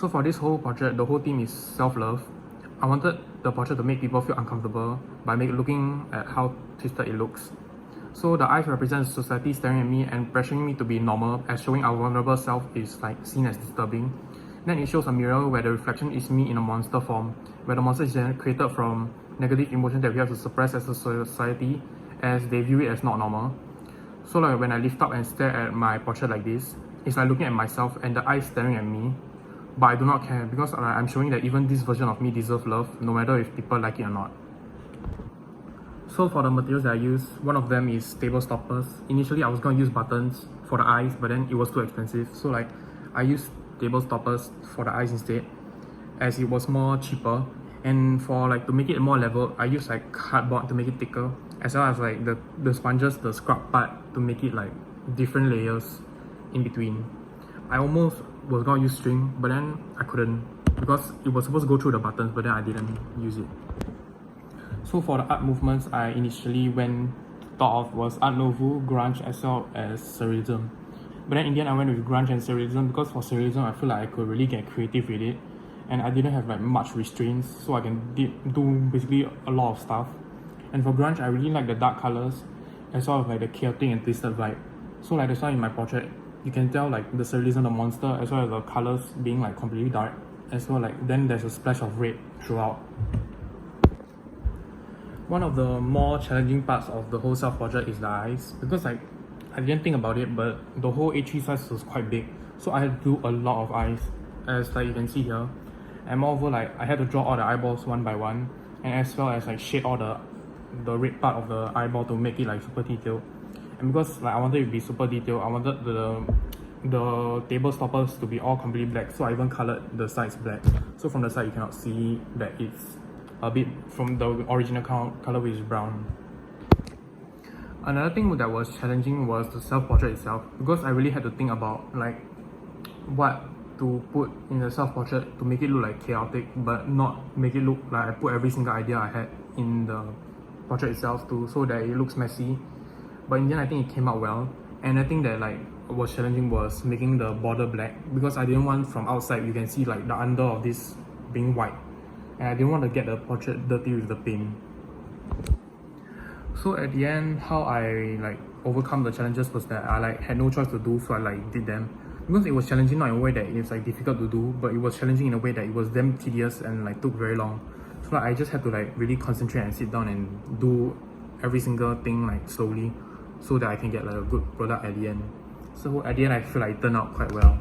So for this whole portrait, the whole theme is self-love. I wanted the portrait to make people feel uncomfortable by looking at how twisted it looks. So the eyes represent society staring at me and pressuring me to be normal, as showing our vulnerable self is like seen as disturbing. Then it shows a mirror where the reflection is me in a monster form, where the monster is created from negative emotions that we have to suppress as a society, as they view it as not normal. So like when I lift up and stare at my portrait like this, it's like looking at myself and the eyes staring at me. But I do not care because I'm showing that even this version of me deserves love, no matter if people like it or not. So for the materials that I use, one of them is table stoppers. Initially I was going to use buttons for the eyes, but then it was too expensive. So like I used table stoppers for the eyes instead, as it was more cheaper. And for like to make it more level, I used like cardboard to make it thicker, as well as like the sponges, the scrub part, to make it like different layers in between. I almost was gonna use string, but then I couldn't because it was supposed to go through the buttons, but then I didn't use it. So for the art movements I initially thought of was Art Nouveau, Grunge, as well as Surrealism. But then in the end I went with Grunge and Surrealism because for Surrealism I feel like I could really get creative with it, and I didn't have like much restraints, so I can do basically a lot of stuff. And for Grunge I really like the dark colors, as well as like the chaotic and twisted vibe. So like that's why in my portrait you can tell like the Surrealism, the monster, as well as the colors being like completely dark, as well like then there's a splash of red throughout. One of the more challenging parts of the whole self-portrait is the eyes, because like I didn't think about it, but the whole A3 size was quite big, so I had to do a lot of eyes, as like you can see here. And moreover, like I had to draw all the eyeballs one by one, and as well as like shade all the red part of the eyeball to make it like super detailed. And because like I wanted it to be super detailed, I wanted the table stoppers to be all completely black, so I even colored the sides black. So from the side you cannot see that it's a bit from the original color, which is brown. Another thing that was challenging was the self-portrait itself, because I really had to think about like what to put in the self-portrait to make it look like chaotic, but not make it look like I put every single idea I had in the portrait itself too, so that it looks messy. But in the end I think it came out well. And I think that like was challenging was making the border black, because I didn't want from outside you can see like the under of this being white, and I didn't want to get the portrait dirty with the paint. So at the end, how I like overcome the challenges was that I like had no choice to do, so I like did them. Because it was challenging not in a way that it's like difficult to do, but it was challenging in a way that it was damn tedious and like took very long. So like, I just had to like really concentrate and sit down and do every single thing like slowly, so that I can get like a good product at the end. So at the end I feel like it turned out quite well.